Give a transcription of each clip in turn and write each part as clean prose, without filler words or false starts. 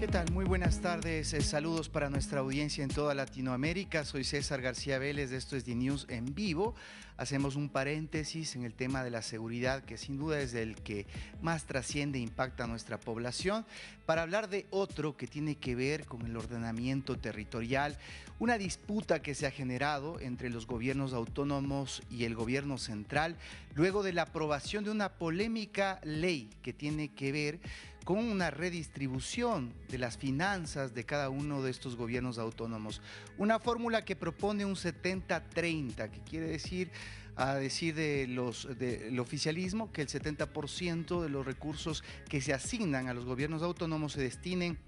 ¿Qué tal? Muy buenas tardes. Saludos para nuestra audiencia en toda Latinoamérica. Soy César García Vélez, de Esto es The News en vivo. Hacemos un paréntesis en el tema de la seguridad, que sin duda es el que más trasciende e impacta a nuestra población, para hablar de otro que tiene que ver con el ordenamiento territorial, una disputa que se ha generado entre los gobiernos autónomos y el gobierno central, luego de la aprobación de una polémica ley que tiene que ver con una redistribución de las finanzas de cada uno de estos gobiernos autónomos. Una fórmula que propone un 70-30, que quiere decir, a decir del oficialismo, que el 70% de los recursos que se asignan a los gobiernos autónomos se destinen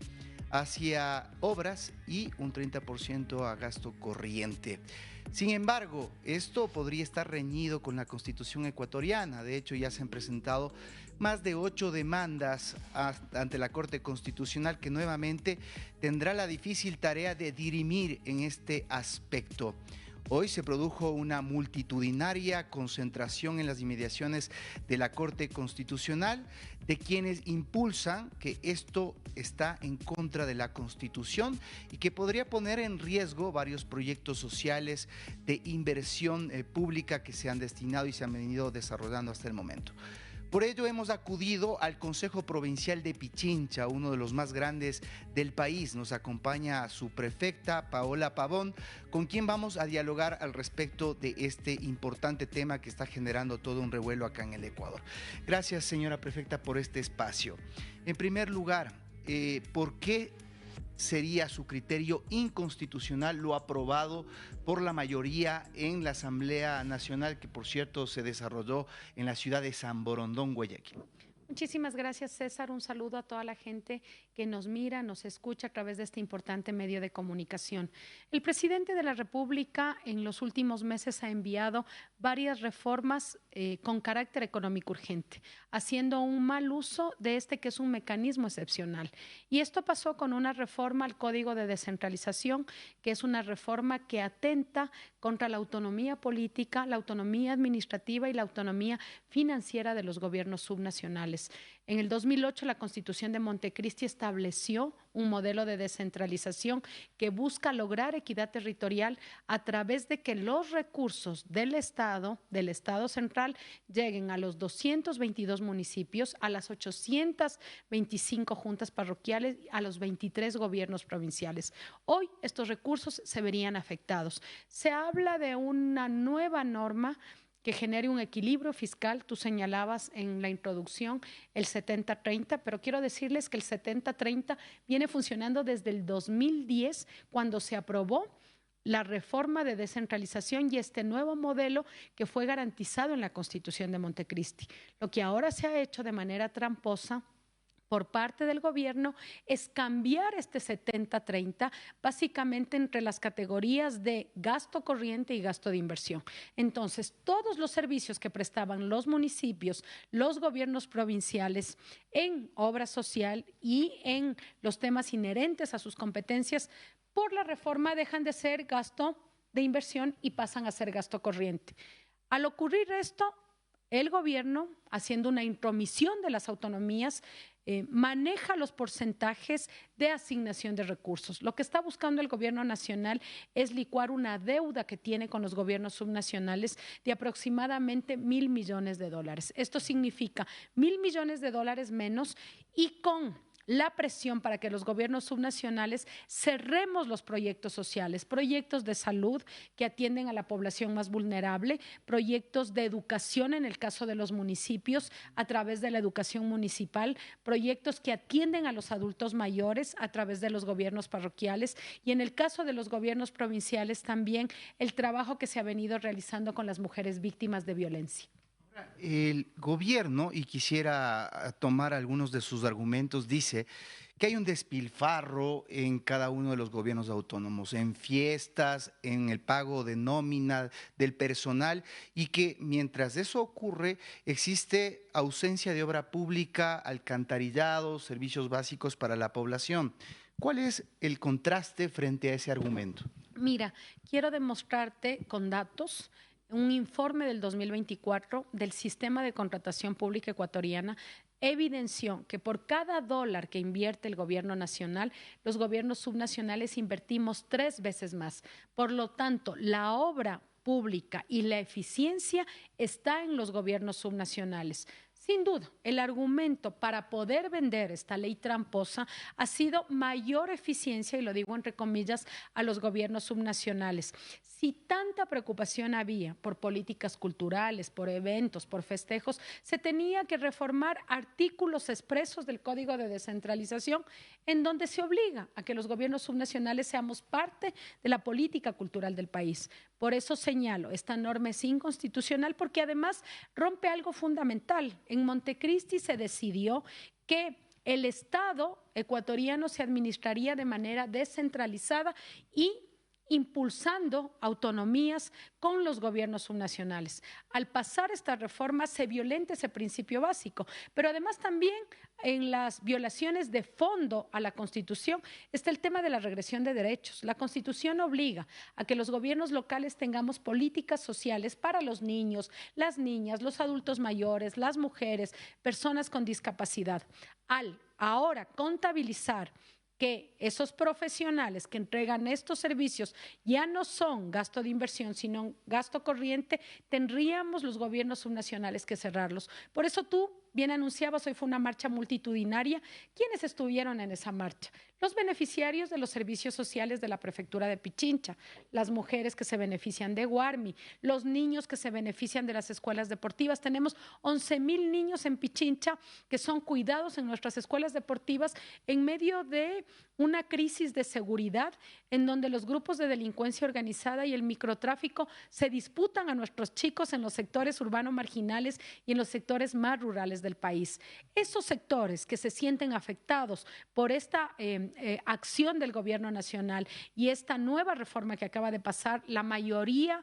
hacia obras y un 30% a gasto corriente. Sin embargo, esto podría estar reñido con la Constitución ecuatoriana. De hecho, ya se han presentado más de 8 demandas ante la Corte Constitucional, que nuevamente tendrá la difícil tarea de dirimir en este aspecto. Hoy se produjo una multitudinaria concentración en las inmediaciones de la Corte Constitucional de quienes impulsan que esto está en contra de la Constitución y que podría poner en riesgo varios proyectos sociales de inversión pública que se han destinado y se han venido desarrollando hasta el momento. Por ello hemos acudido al Consejo Provincial de Pichincha, uno de los más grandes del país. Nos acompaña su prefecta, Paola Pavón, con quien vamos a dialogar al respecto de este importante tema que está generando todo un revuelo acá en el Ecuador. Gracias, señora prefecta, por este espacio. En primer lugar, ¿por qué sería su criterio inconstitucional lo aprobado por la mayoría en la Asamblea Nacional, que por cierto se desarrolló en la ciudad de San Borondón, Guayaquil? Muchísimas gracias, César. Un saludo a toda la gente que nos mira, nos escucha a través de este importante medio de comunicación. El presidente de la República en los últimos meses ha enviado varias reformas con carácter económico urgente, haciendo un mal uso de este que es un mecanismo excepcional. Y esto pasó con una reforma al Código de Descentralización, que es una reforma que atenta contra la autonomía política, la autonomía administrativa y la autonomía financiera de los gobiernos subnacionales. En el 2008, la Constitución de Montecristi estableció un modelo de descentralización que busca lograr equidad territorial a través de que los recursos del Estado central, lleguen a los 222 municipios, a las 825 juntas parroquiales, a los 23 gobiernos provinciales. Hoy estos recursos se verían afectados. Se habla de una nueva norma que genere un equilibrio fiscal. Tú señalabas en la introducción el 70-30, pero quiero decirles que el 70-30 viene funcionando desde el 2010, cuando se aprobó la reforma de descentralización y este nuevo modelo que fue garantizado en la Constitución de Montecristi. Lo que ahora se ha hecho de manera tramposa por parte del gobierno es cambiar este 70-30 básicamente entre las categorías de gasto corriente y gasto de inversión. Entonces, todos los servicios que prestaban los municipios, los gobiernos provinciales en obra social y en los temas inherentes a sus competencias, por la reforma dejan de ser gasto de inversión y pasan a ser gasto corriente. Al ocurrir esto, el gobierno, haciendo una intromisión de las autonomías, maneja los porcentajes de asignación de recursos. Lo que está buscando el gobierno nacional es licuar una deuda que tiene con los gobiernos subnacionales de aproximadamente $1.000 millones. Esto significa $1.000 millones menos, y con la presión para que los gobiernos subnacionales cerremos los proyectos sociales, proyectos de salud que atienden a la población más vulnerable, proyectos de educación en el caso de los municipios a través de la educación municipal, proyectos que atienden a los adultos mayores a través de los gobiernos parroquiales, y en el caso de los gobiernos provinciales también el trabajo que se ha venido realizando con las mujeres víctimas de violencia. El gobierno, y quisiera tomar algunos de sus argumentos, dice que hay un despilfarro en cada uno de los gobiernos autónomos, en fiestas, en el pago de nómina del personal, y que mientras eso ocurre existe ausencia de obra pública, alcantarillado, servicios básicos para la población. ¿Cuál es el contraste frente a ese argumento? Mira, quiero demostrarte con datos un informe del 2024 del Sistema de Contratación Pública Ecuatoriana evidenció que por cada dólar que invierte el gobierno nacional, los gobiernos subnacionales invertimos 3 veces más. Por lo tanto, la obra pública y la eficiencia está en los gobiernos subnacionales. Sin duda, el argumento para poder vender esta ley tramposa ha sido mayor eficiencia, y lo digo entre comillas, a los gobiernos subnacionales. Si tanta preocupación había por políticas culturales, por eventos, por festejos, se tenía que reformar artículos expresos del Código de Descentralización en donde se obliga a que los gobiernos subnacionales seamos parte de la política cultural del país. Por eso señalo, esta norma es inconstitucional porque además rompe algo fundamental. En Montecristi se decidió que el Estado ecuatoriano se administraría de manera descentralizada y impulsando autonomías con los gobiernos subnacionales. Al pasar esta reforma se violenta ese principio básico, pero además también en las violaciones de fondo a la Constitución está el tema de la regresión de derechos. La Constitución obliga a que los gobiernos locales tengamos políticas sociales para los niños, las niñas, los adultos mayores, las mujeres, personas con discapacidad. Al ahora contabilizar que esos profesionales que entregan estos servicios ya no son gasto de inversión, sino gasto corriente, tendríamos los gobiernos subnacionales que cerrarlos. Por eso tú bien anunciabas, hoy fue una marcha multitudinaria. ¿Quiénes estuvieron en esa marcha? Los beneficiarios de los servicios sociales de la prefectura de Pichincha, las mujeres que se benefician de Guarmi, los niños que se benefician de las escuelas deportivas. Tenemos 11,000 niños en Pichincha que son cuidados en nuestras escuelas deportivas en medio de una crisis de seguridad en donde los grupos de delincuencia organizada y el microtráfico se disputan a nuestros chicos en los sectores urbanos marginales y en los sectores más rurales del país. Esos sectores que se sienten afectados por esta acción del gobierno nacional y esta nueva reforma que acaba de pasar, la mayoría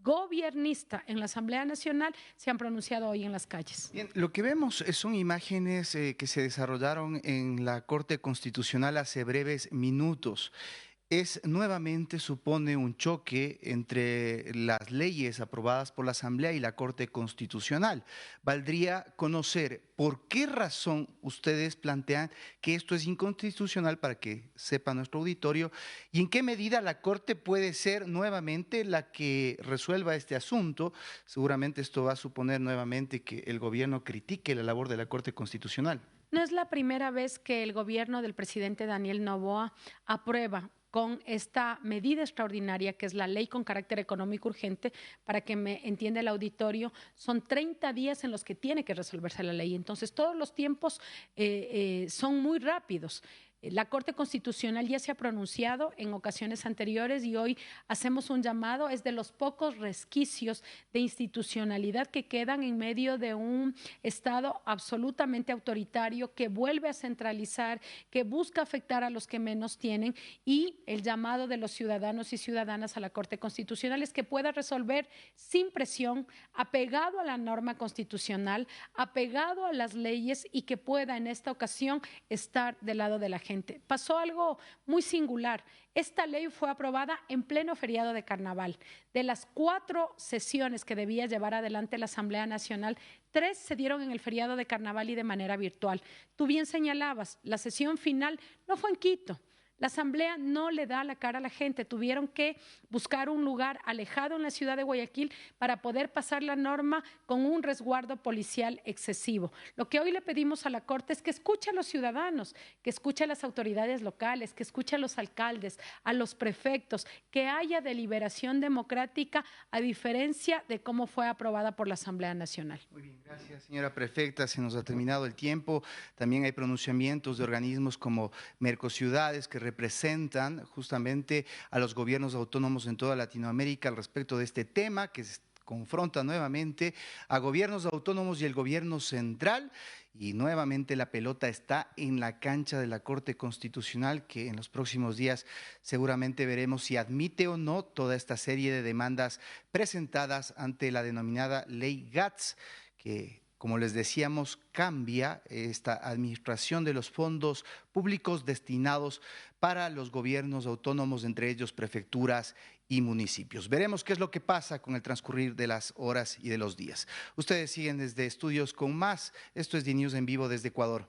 gobiernista en la Asamblea Nacional se han pronunciado hoy en las calles. Bien, lo que vemos son imágenes que se desarrollaron en la Corte Constitucional hace breves minutos. Nuevamente supone un choque entre las leyes aprobadas por la Asamblea y la Corte Constitucional. Valdría conocer por qué razón ustedes plantean que esto es inconstitucional, para que sepa nuestro auditorio, y en qué medida la Corte puede ser nuevamente la que resuelva este asunto. Seguramente esto va a suponer nuevamente que el gobierno critique la labor de la Corte Constitucional. No es la primera vez que el gobierno del presidente Daniel Noboa aprueba con esta medida extraordinaria que es la ley con carácter económico urgente. Para que me entienda el auditorio, son 30 días en los que tiene que resolverse la ley. Entonces, todos los tiempos son muy rápidos. La Corte Constitucional ya se ha pronunciado en ocasiones anteriores y hoy hacemos un llamado. Es de los pocos resquicios de institucionalidad que quedan en medio de un Estado absolutamente autoritario que vuelve a centralizar, que busca afectar a los que menos tienen, y el llamado de los ciudadanos y ciudadanas a la Corte Constitucional es que pueda resolver sin presión, apegado a la norma constitucional, apegado a las leyes, y que pueda en esta ocasión estar del lado de la gente. Pasó algo muy singular. Esta ley fue aprobada en pleno feriado de Carnaval. De las 4 sesiones que debía llevar adelante la Asamblea Nacional, 3 se dieron en el feriado de Carnaval y de manera virtual. Tú bien señalabas, la sesión final no fue en Quito. La Asamblea no le da la cara a la gente. Tuvieron que buscar un lugar alejado en la ciudad de Guayaquil para poder pasar la norma con un resguardo policial excesivo. Lo que hoy le pedimos a la Corte es que escuche a los ciudadanos, que escuche a las autoridades locales, que escuche a los alcaldes, a los prefectos, que haya deliberación democrática a diferencia de cómo fue aprobada por la Asamblea Nacional. Muy bien, gracias, señora prefecta. Se nos ha terminado el tiempo. También hay pronunciamientos de organismos como Mercociudades que representan justamente a los gobiernos autónomos en toda Latinoamérica al respecto de este tema, que confronta nuevamente a gobiernos autónomos y el gobierno central, y nuevamente la pelota está en la cancha de la Corte Constitucional, que en los próximos días seguramente veremos si admite o no toda esta serie de demandas presentadas ante la denominada Ley GATS, que como les decíamos, cambia esta administración de los fondos públicos destinados para los gobiernos autónomos, entre ellos prefecturas y municipios. Veremos qué es lo que pasa con el transcurrir de las horas y de los días. Ustedes siguen desde Estudios con Más. Esto es DNews en vivo desde Ecuador.